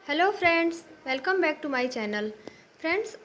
Hello friends, welcome back to my channel. Friends,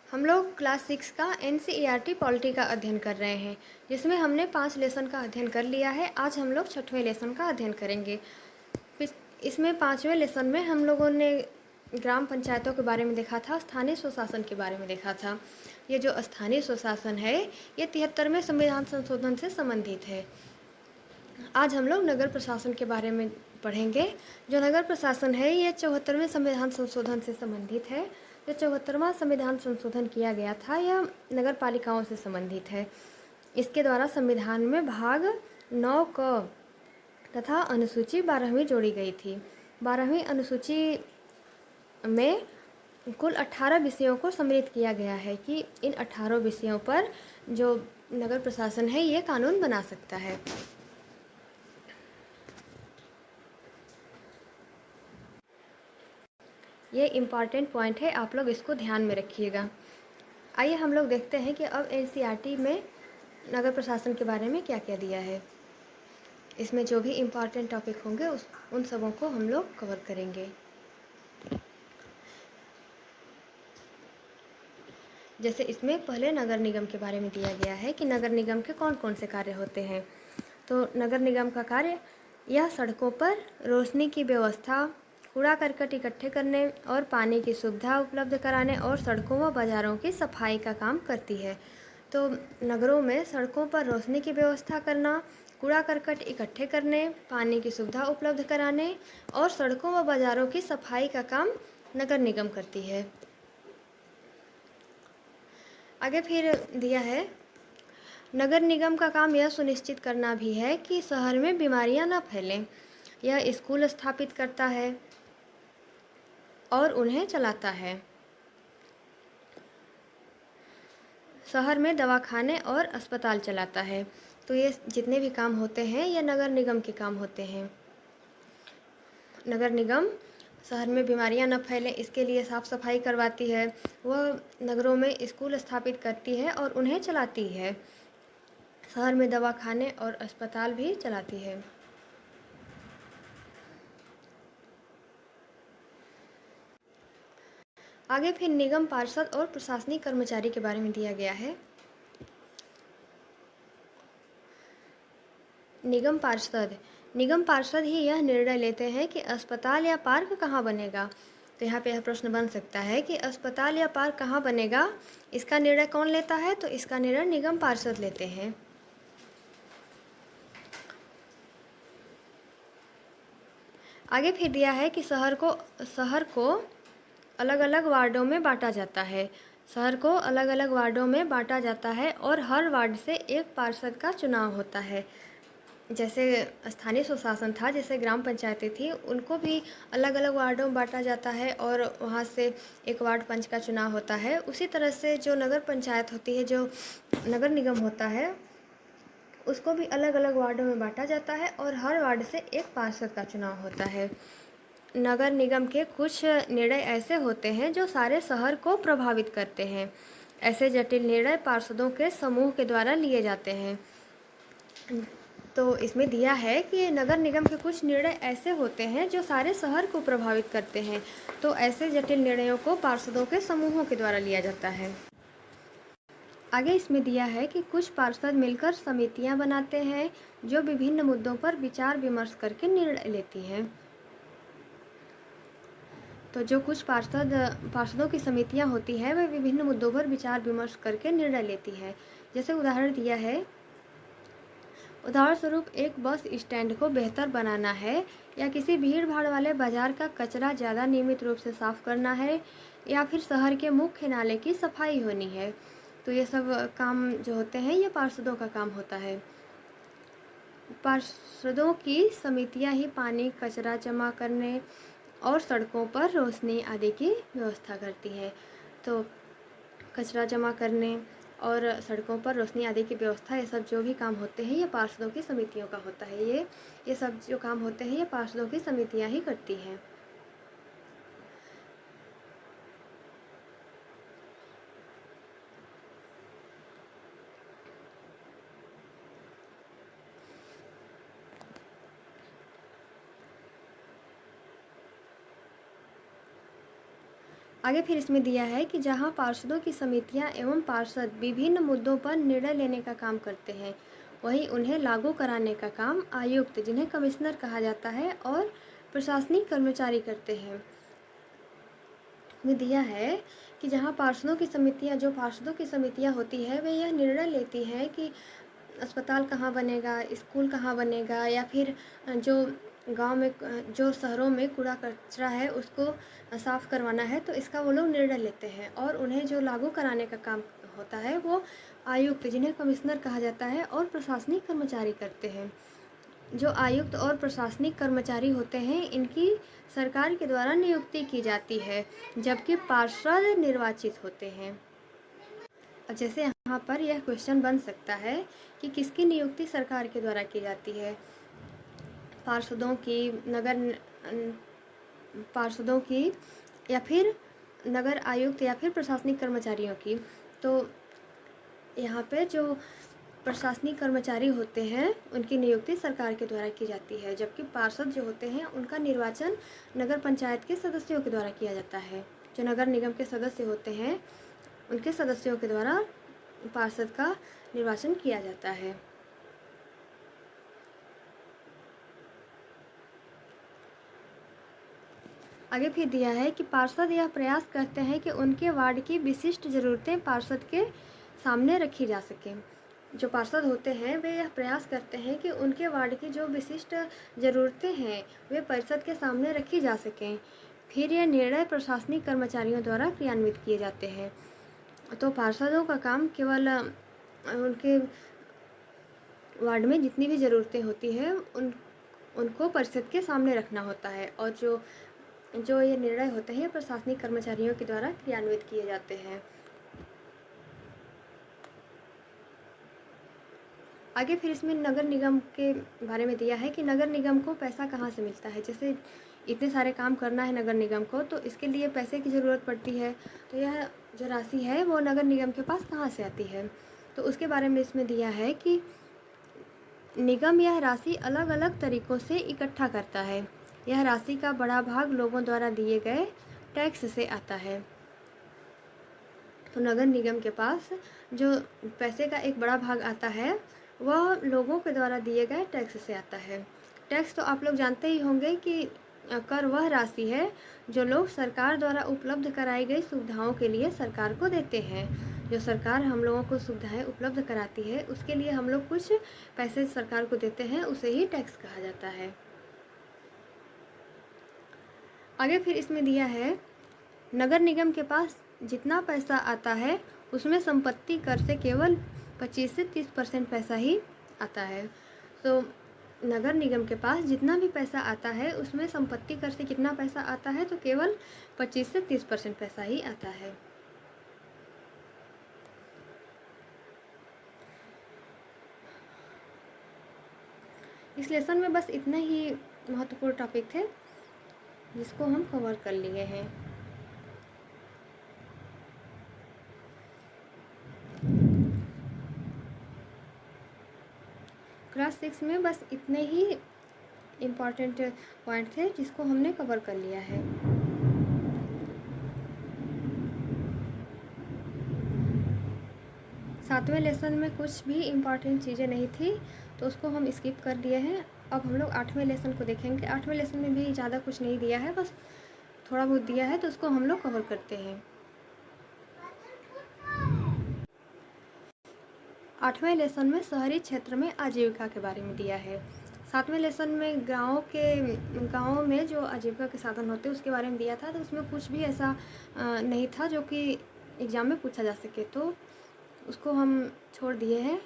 हम लोग class 6 का एनसीईआरटी पॉलिटी का अध्ययन कर रहे हैं, जिसमें हमने 5 लेसन का अध्ययन कर लिया है। आज हम लोग 6वें लेसन का अध्ययन करेंगे। इसमें 5वें लेसन में हम लोगों ने ग्राम पंचायतों के बारे में देखा था, स्थानीय स्वशासन के बारे में देखा था। ये जो स्थानीय स्वशासन है, ये 73वें संविधान संशोधन से संबंधित है। आज हम लोग नगर प्रशासन के बारे में पढ़ेंगे। जो नगर प्रशासन है, ये 74वें संविधान संशोधन से संबंधित है। जो 74वां संविधान संशोधन किया गया था, यह नगर पालिकाओं से संबंधित है। इसके द्वारा संविधान में भाग 9 क तथा अनुसूची 12वीं जोड़ी गई थी। 12वीं अनुसूची में कुल 18 विषयों को सम्मिलित किया गया है कि इन 18 विषयों पर जो नगर प्रशासन है, ये कानून बना सकता है। ये इम्पॉर्टेंट पॉइंट है, आप लोग इसको ध्यान में रखिएगा। आइए हम लोग देखते हैं कि अब एनसीईआरटी में नगर प्रशासन के बारे में क्या क्या दिया है। इसमें जो भी इम्पॉर्टेंट टॉपिक होंगे उन सबों को हम लोग कवर करेंगे। जैसे इसमें पहले नगर निगम के बारे में दिया गया है कि नगर निगम के कौन कौन से कार्य होते हैं। तो नगर निगम का कार्य, यह सड़कों पर रोशनी की व्यवस्था, कूड़ा करकट इकट्ठे करने और पानी की सुविधा उपलब्ध कराने और सड़कों व बाज़ारों की सफाई का काम करती है। तो नगरों में सड़कों पर रोशनी की व्यवस्था करना, कूड़ा करकट इकट्ठे करने, पानी की सुविधा उपलब्ध कराने और सड़कों व बाज़ारों की सफाई का काम नगर निगम करती है। आगे फिर दिया है, नगर निगम का काम यह सुनिश्चित करना भी है कि शहर में बीमारियां न फैलें। यह स्कूल स्थापित करता है और उन्हें चलाता है। शहर में दवाखाने और अस्पताल चलाता है। तो ये जितने भी काम होते हैं, ये नगर निगम के काम होते हैं। नगर निगम शहर में बीमारियां न फैलें, इसके लिए साफ़ सफाई करवाती है। वह नगरों में स्कूल स्थापित करती है और उन्हें चलाती है। शहर में दवाखाने और अस्पताल भी चलाती है। आगे फिर निगम पार्षद और प्रशासनिक कर्मचारी के बारे में दिया गया है। निगम पार्षद ही यह निर्णय लेते हैं कि अस्पताल या पार्क कहाँ बनेगा। तो यहाँ पे यह प्रश्न बन सकता है कि अस्पताल या पार्क कहाँ बनेगा, इसका निर्णय कौन लेता है। तो इसका निर्णय निगम पार्षद लेते हैं। आगे फिर दिया है कि शहर को अलग अलग वार्डों में बांटा जाता है। शहर को अलग अलग वार्डों में बांटा जाता है और हर वार्ड से एक पार्षद का चुनाव होता है। जैसे स्थानीय स्वशासन था, जैसे ग्राम पंचायतें थी, उनको भी अलग अलग वार्डों में बांटा जाता है और वहाँ से एक वार्ड पंच का चुनाव होता है। उसी तरह से जो नगर पंचायत होती है, जो नगर निगम होता है, उसको भी अलग अलग वार्डों में बांटा जाता है और हर वार्ड से एक पार्षद का चुनाव होता है। नगर निगम के कुछ निर्णय ऐसे होते हैं जो सारे शहर को प्रभावित करते हैं। ऐसे जटिल निर्णय पार्षदों के समूह के द्वारा लिए जाते हैं। तो इसमें दिया है कि नगर निगम के कुछ निर्णय ऐसे होते हैं जो सारे शहर को प्रभावित करते हैं। तो ऐसे जटिल निर्णयों को पार्षदों के समूहों के द्वारा लिया जाता है। आगे इसमें दिया है कि कुछ पार्षद मिलकर समितियां बनाते हैं जो विभिन्न मुद्दों पर विचार विमर्श करके निर्णय लेती हैं। तो जो कुछ पार्षदों की समितियां होती हैं, वे विभिन्न मुद्दों पर विचार विमर्श करके निर्णय लेती है। जैसे उदाहरण दिया है, उदाहरण स्वरूप एक बस स्टैंड को बेहतर बनाना है, या किसी भीड़ भाड़ वाले बाजार का कचरा ज़्यादा नियमित रूप से साफ करना है, या फिर शहर के मुख्य नाले की सफाई होनी है। तो ये सब काम जो होते हैं, ये पार्षदों का काम होता है। पार्षदों की समितियां ही पानी, कचरा जमा करने और सड़कों पर रोशनी आदि की व्यवस्था करती है। तो कचरा जमा करने और सड़कों पर रोशनी आदि की व्यवस्था, ये सब जो भी काम होते हैं, ये पार्षदों की समितियों का होता है। ये सब जो काम होते हैं, ये पार्षदों की समितियां ही करती हैं। आगे फिर इसमें दिया है कि जहाँ पार्षदों की समितियाँ एवं पार्षद विभिन्न मुद्दों पर निर्णय लेने का काम करते हैं, वहीं उन्हें लागू कराने का काम आयुक्त, जिन्हें कमिश्नर कहा जाता है, और प्रशासनिक कर्मचारी करते हैं। में दिया है कि जहाँ पार्षदों की समितियाँ होती है, वे यह निर्णय लेती हैं कि अस्पताल कहाँ बनेगा, स्कूल कहाँ बनेगा, या फिर जो गांव में जो शहरों में कूड़ा कचरा है उसको साफ़ करवाना है, तो इसका वो लोग निर्णय लेते हैं। और उन्हें जो लागू कराने का काम होता है वो आयुक्त, जिन्हें कमिश्नर कहा जाता है, और प्रशासनिक कर्मचारी करते हैं। जो आयुक्त और प्रशासनिक कर्मचारी होते हैं, इनकी सरकार के द्वारा नियुक्ति की जाती है, जबकि पार्षद निर्वाचित होते हैं। अब जैसे यहाँ पर यह क्वेश्चन बन सकता है कि किसकी नियुक्ति सरकार के द्वारा की जाती है, पार्षदों की, पार्षदों की, या फिर नगर आयुक्त, या फिर प्रशासनिक कर्मचारियों की। तो यहाँ पे जो प्रशासनिक कर्मचारी होते हैं उनकी नियुक्ति सरकार के द्वारा की जाती है, जबकि पार्षद जो होते हैं उनका निर्वाचन नगर पंचायत के सदस्यों के द्वारा किया जाता है। जो नगर निगम के सदस्य होते हैं उनके सदस्यों के द्वारा पार्षद का निर्वाचन किया जाता है। आगे फिर दिया है कि पार्षद यह प्रयास करते हैं कि उनके वार्ड की विशिष्ट ज़रूरतें पार्षद के सामने रखी जा सकें। जो पार्षद होते हैं वे यह प्रयास करते हैं कि उनके वार्ड की जो विशिष्ट ज़रूरतें हैं वे परिषद के सामने रखी जा सकें। फिर यह निर्णय प्रशासनिक कर्मचारियों द्वारा क्रियान्वित किए जाते हैं। तो पार्षदों का काम केवल उनके वार्ड में जितनी भी ज़रूरतें होती हैं उनको परिषद के सामने रखना होता है, और जो ये निर्णय होते हैं प्रशासनिक कर्मचारियों के द्वारा क्रियान्वित किए जाते हैं। आगे फिर इसमें नगर निगम के बारे में दिया है कि नगर निगम को पैसा कहाँ से मिलता है। जैसे इतने सारे काम करना है नगर निगम को, तो इसके लिए पैसे की ज़रूरत पड़ती है। तो यह जो राशि है वो नगर निगम के पास कहाँ से आती है, तो उसके बारे में इसमें दिया है कि निगम यह राशि अलग अलग तरीक़ों से इकट्ठा करता है। यह राशि का बड़ा भाग लोगों द्वारा दिए गए टैक्स से आता है। तो नगर निगम के पास जो पैसे का एक बड़ा भाग आता है वह लोगों के द्वारा दिए गए टैक्स से आता है। टैक्स तो आप लोग जानते ही होंगे कि कर वह राशि है जो लोग सरकार द्वारा उपलब्ध कराई गई सुविधाओं के लिए सरकार को देते हैं। जो सरकार हम लोगों को सुविधाएं उपलब्ध कराती है उसके लिए हम लोग कुछ पैसे सरकार को देते हैं, उसे ही टैक्स कहा जाता है। आगे फिर इसमें दिया है नगर निगम के पास जितना पैसा आता है उसमें संपत्ति कर से केवल 25 से 30% पैसा ही आता है। तो नगर निगम के पास जितना भी पैसा आता है उसमें संपत्ति कर से कितना पैसा आता है, तो केवल 25 से 30% पैसा ही आता है। इस लेसन में बस इतने ही महत्वपूर्ण टॉपिक थे जिसको हम कवर कर लिए हैं। क्लास 6 में बस इतने ही इम्पॉर्टेंट पॉइंट थे जिसको हमने कवर कर लिया है। सातवें लेसन में कुछ भी इम्पॉर्टेंट चीज़ें नहीं थी तो उसको हम स्किप कर दिए हैं। अब हम लोग 8वें लेसन को देखेंगे। 8वें लेसन में भी ज़्यादा कुछ नहीं दिया है, बस थोड़ा बहुत दिया है, तो उसको हम लोग कवर करते हैं। 8वें लेसन में शहरी क्षेत्र में आजीविका के बारे में दिया है। 7वें लेसन में गाँव में जो आजीविका के साधन होते हैं उसके बारे में दिया था, तो उसमें कुछ भी ऐसा नहीं था जो कि एग्ज़ाम में पूछा जा सके, तो उसको हम छोड़ दिए हैं।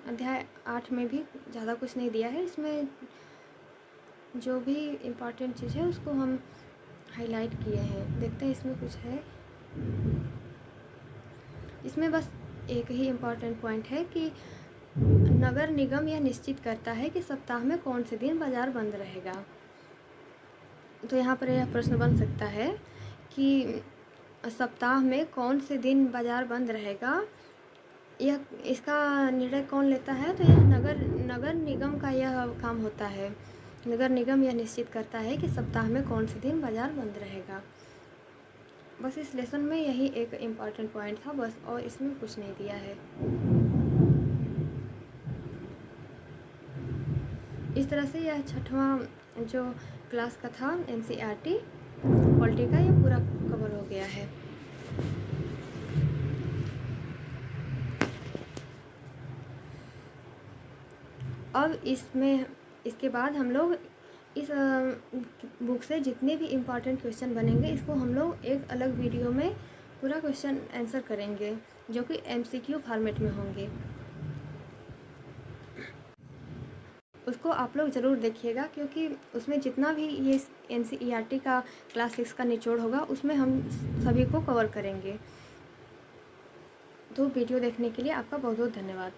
अध्याय 8 में भी ज़्यादा कुछ नहीं दिया है, इसमें जो भी इम्पॉर्टेंट चीज़ है उसको हम हाईलाइट किए हैं। देखते हैं इसमें कुछ है। इसमें बस एक ही इम्पॉर्टेंट पॉइंट है कि नगर निगम यह निश्चित करता है कि सप्ताह में कौन से दिन बाज़ार बंद रहेगा। तो यहाँ पर यह प्रश्न बन सकता है कि सप्ताह में कौन से दिन बाज़ार बंद रहेगा, यह इसका निर्णय कौन लेता है, तो यह नगर निगम का यह काम होता है। नगर निगम यह निश्चित करता है कि सप्ताह में कौन से दिन बाज़ार बंद रहेगा। बस इस लेसन में यही एक इम्पॉर्टेंट पॉइंट था बस, और इसमें कुछ नहीं दिया है। इस तरह से यह 6वां जो क्लास का था NCERT पॉलिटी का, ये पूरा कवर हो गया है। अब इसके बाद हम लोग इस बुक से जितने भी इम्पॉर्टेंट क्वेश्चन बनेंगे इसको हम लोग एक अलग वीडियो में पूरा क्वेश्चन आंसर करेंगे, जो कि MCQ फॉर्मेट में होंगे। उसको आप लोग ज़रूर देखिएगा, क्योंकि उसमें जितना भी ये NCERT का क्लास 6 का निचोड़ होगा उसमें हम सभी को कवर करेंगे। तो वीडियो देखने के लिए आपका बहुत बहुत धन्यवाद।